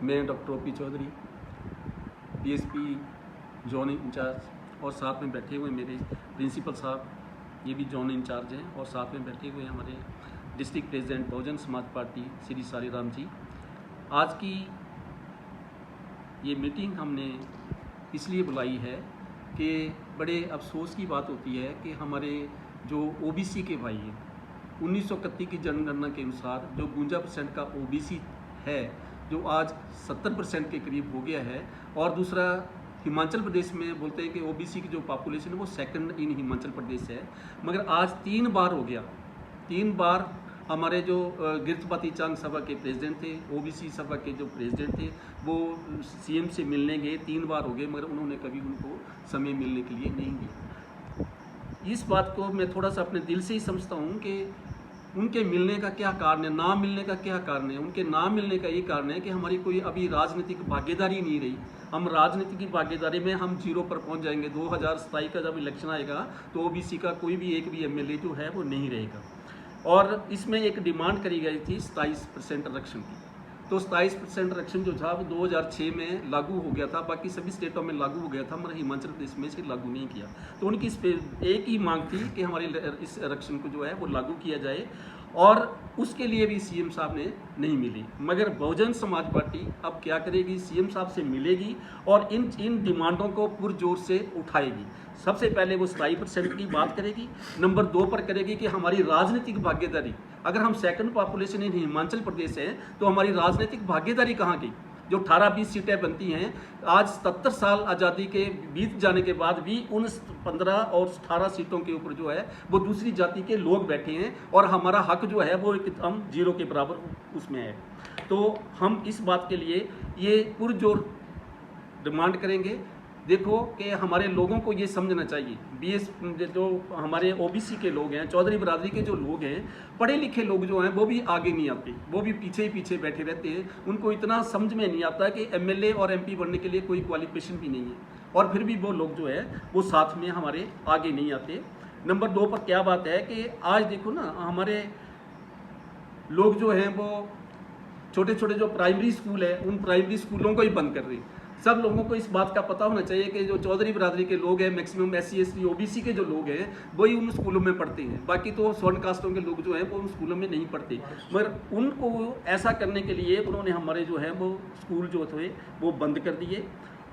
मैं doctor OP Chaudhary, BSP zone incharge, और साथ में बैठे हुए मेरे प्रिंसिपल साहब, ये भी जोन इंचार्ज हैं, और साथ में बैठे हुए हमारे district president Bahujan Samaj party Shri सारीराम जी। आज की ये मीटिंग हमने इसलिए बुलाई है कि बड़े अफसोस की बात होती है कि हमारे जो ओबीसी के भाई हैं, 1931 की जनगणना के अनुसार जो 52% का ओबीसी है, जो आज 70% के करीब हो गया है। और दूसरा, हिमाचल प्रदेश में बोलते हैं कि ओबीसी की जो पॉपुलेशन है वो सेकंड इन हिमाचल प्रदेश है, मगर आज 3 बार हो गया। 3 बार हमारे जो गिरतपाती चांग सभा के प्रेसिडेंट थे, ओबीसी सभा के जो प्रेसिडेंट थे, वो सीएम से मिलने गए, 3 बार हो गए, मगर उन्होंने कभी उनको समय मिलने के लिए नहीं दिया। इस बात को मैं थोड़ा सा अपने दिल से ही समझता हूँ कि उनके मिलने का क्या कारण है, ना मिलने का क्या कारण है। उनके ना मिलने का ये कारण है कि हमारी कोई अभी राजनीतिक भागीदारी नहीं रही। हम राजनीति की भागीदारी में हम 0 पर पहुंच जाएंगे। 2027 का जब इलेक्शन आएगा तो ओबीसी का कोई भी एक भी एमएलए जो है वो नहीं रहेगा। और इसमें एक डिमांड करी गई थी 27% आरक्षण की। तो 27% आरक्षण जो था वो 2006 में लागू हो गया था, बाकी सभी स्टेटों में लागू हो गया था, मगर हिमाचल प्रदेश में इसे लागू नहीं किया। तो उनकी इस पे एक ही मांग थी कि हमारे इस आरक्षण को जो है वो लागू किया जाए, और उसके लिए भी सीएम साहब ने नहीं मिली। मगर बहुजन समाज पार्टी अब क्या करेगी, सीएम साहब से मिलेगी और इन डिमांडों को पुरजोर से उठाएगी। सबसे पहले वो 27% की बात करेगी, नंबर 2 पर करेगी कि हमारी राजनीतिक भागीदारी, अगर हम second population in Himachal Pradesh है तो हमारी राजनीतिक भागीदारी कहाँ गई। जो 18-20 सीटें बनती हैं, आज 77 साल आज़ादी के बीत जाने के बाद भी उन 15 और 18 सीटों के ऊपर जो है वो दूसरी जाति के लोग बैठे हैं, और हमारा हक जो है वो हम 0 के बराबर उसमें है। तो हम इस बात के लिए ये पुरजोर डिमांड करेंगे। देखो कि हमारे लोगों को ये समझना चाहिए, बीएस जो हमारे ओबीसी के लोग हैं, चौधरी बरादरी के जो लोग हैं, पढ़े लिखे लोग जो हैं वो भी आगे नहीं आते, वो भी पीछे ही पीछे बैठे रहते हैं। उनको इतना समझ में नहीं आता कि एमएलए और एमपी बनने के लिए कोई क्वालिफिकेशन भी नहीं है, और फिर भी वो लोग जो है वो साथ में हमारे आगे नहीं आते। नंबर 2 पर क्या बात है कि आज देखो ना, हमारे लोग जो हैं वो छोटे छोटे जो प्राइमरी स्कूल है, उन प्राइमरी स्कूलों को ही बंद कर रहे हैं। सब लोगों को इस बात का पता होना चाहिए कि जो चौधरी बरादरी के लोग हैं, मैक्सिमम SC ST OBC के जो लोग हैं वही उन स्कूलों में पढ़ते हैं, बाकी तो स्वर्ण कास्टों के लोग जो हैं वो उन स्कूलों में नहीं पढ़ते। मगर उनको ऐसा करने के लिए उन्होंने हमारे जो है वो स्कूल जो थे वो बंद कर दिए।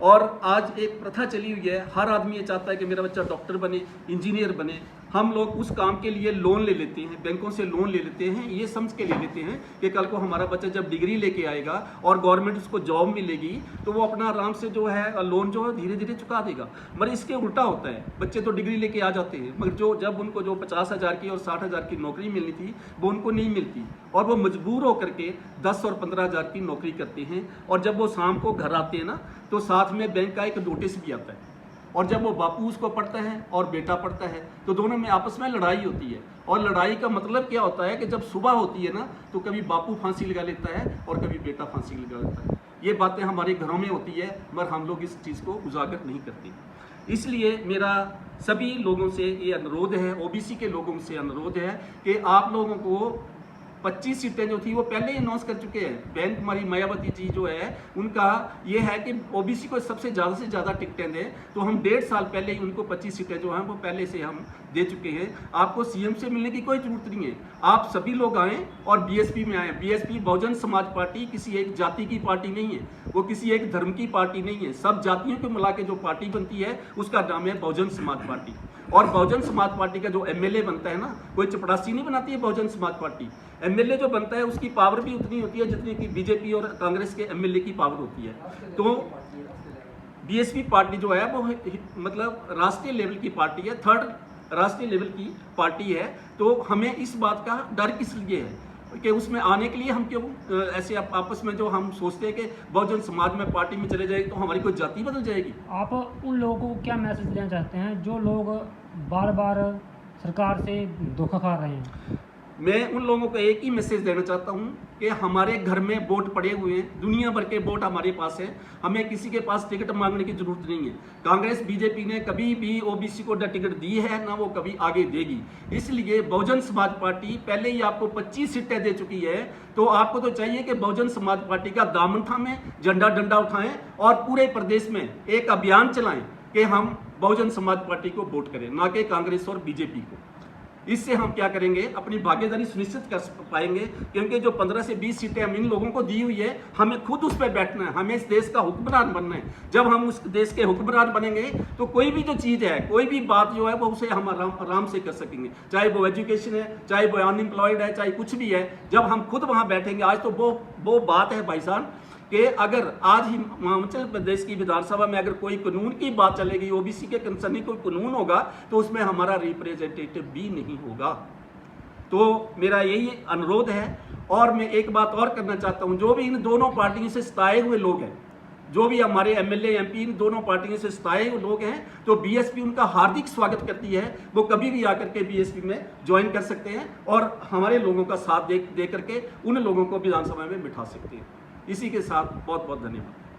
और आज एक प्रथा चली हुई है, हर आदमी ये चाहता है कि मेरा बच्चा डॉक्टर बने, इंजीनियर बने। हम लोग उस काम के लिए लोन ले लेते हैं, बैंकों से लोन ले लेते हैं, ये समझ के ले लेते हैं कि कल को हमारा बच्चा जब डिग्री लेके आएगा और गवर्नमेंट उसको जॉब मिलेगी तो वो अपना आराम से जो है लोन जो है धीरे धीरे चुका देगा। मगर इसके उल्टा होता है, बच्चे तो डिग्री लेके आ जाते हैं, मगर जब उनको जो 50,000 की और 60,000 की नौकरी मिलनी थी वो उनको नहीं मिलती, और वो मजबूर होकर के 10 और 15,000 की नौकरी करते हैं। और जब वो शाम को घर आते हैं ना, तो साथ में बैंक का एक नोटिस भी आता है, और जब वो बापू उसको पढ़ता है और बेटा पढ़ता है तो दोनों में आपस में लड़ाई होती है। और लड़ाई का मतलब क्या होता है कि जब सुबह होती है ना, तो कभी बापू फांसी लगा लेता है और कभी बेटा फांसी लगा लेता है। ये बातें हमारे घरों में होती है, मगर हम लोग इस चीज़ को उजागर नहीं करते। इसलिए मेरा सभी लोगों से ये अनुरोध है, ओबीसी के लोगों से अनुरोध है कि आप लोगों को 25 सीटें जो थी वो पहले ही अनाउंस कर चुके हैं। बैंक हमारी मायावती जी जो है उनका ये है कि ओबीसी को सबसे ज़्यादा से ज़्यादा टिकटें दें, तो हम 1.5 साल पहले ही उनको 25 सीटें जो हैं वो पहले से हम दे चुके हैं। आपको सीएम से मिलने की कोई जरूरत नहीं है, आप सभी लोग आएँ और बीएसपी में आएँ। बीएसपी बहुजन समाज पार्टी किसी एक जाति की पार्टी नहीं है, वो किसी एक धर्म की पार्टी नहीं है। सब जातियों को मिला के जो पार्टी बनती है उसका नाम है बहुजन समाज पार्टी। और बहुजन समाज पार्टी का जो एमएलए बनता है ना, कोई चपड़ासी नहीं बनाती है बहुजन समाज पार्टी। एमएलए जो बनता है उसकी पावर भी उतनी होती है जितनी कि बीजेपी और कांग्रेस के एमएलए की पावर होती है। तो बीएसपी पार्टी जो है वो मतलब राष्ट्रीय लेवल की पार्टी है, 3rd राष्ट्रीय लेवल की पार्टी है। तो हमें इस बात का डर किस लिए है कि उसमें आने के लिए हम क्यों ऐसे आपस में जो हम सोचते हैं कि बहुजन समाज में पार्टी में चले जाएगी तो हमारी कोई जाति बदल जाएगी। आप उन लोगों को क्या मैसेज देना चाहते हैं जो लोग बार बार सरकार से धोखा खा रहे हैं? मैं उन लोगों को एक ही मैसेज देना चाहता हूं कि हमारे घर में वोट पड़े हुए हैं, दुनिया भर के वोट हमारे पास है, हमें किसी के पास टिकट मांगने की जरूरत नहीं है। कांग्रेस बीजेपी ने कभी भी ओबीसी को न टिकट दी है, ना वो कभी आगे देगी। इसलिए बहुजन समाज पार्टी पहले ही आपको 25 सीटें दे चुकी है, तो आपको तो चाहिए कि बहुजन समाज पार्टी का दामन थामें, झंडा डंडा उठाएं और पूरे प्रदेश में एक अभियान चलाएं कि हम बहुजन समाज पार्टी को वोट करें, ना कि कांग्रेस और बीजेपी को। इससे हम क्या करेंगे, अपनी भागीदारी सुनिश्चित कर पाएंगे, क्योंकि जो 15 से 20 सीटें हम इन लोगों को दी हुई है, हमें खुद उस पर बैठना है, हमें इस देश का हुक्मरान बनना है। जब हम उस देश के हुक्मरान बनेंगे तो कोई भी जो चीज़ है, कोई भी बात जो है वो उसे हम आराम से कर सकेंगे, चाहे वो एजुकेशन है, चाहे वो अनएम्प्लॉयड है, चाहे कुछ भी है। जब हम खुद वहाँ बैठेंगे, आज तो वो बात है भाई साहब कि अगर आज ही हिमाचल प्रदेश की विधानसभा में अगर कोई कानून की बात चलेगी, ओबीसी के कंसर्निंग कोई कानून होगा, तो उसमें हमारा रिप्रेजेंटेटिव भी नहीं होगा। तो मेरा यही अनुरोध है। और मैं एक बात और करना चाहता हूं, जो भी इन दोनों पार्टियों से सताए हुए लोग हैं, जो भी हमारे एमएलए एमपी इन दोनों पार्टियों से सताए हुए लोग हैं, तो बीएसपी उनका हार्दिक स्वागत करती है। वो कभी भी आकर के बीएसपी में ज्वाइन कर सकते हैं और हमारे लोगों का साथ दे करके उन लोगों को विधानसभा में बिठा सकते हैं। इसी के साथ बहुत बहुत धन्यवाद।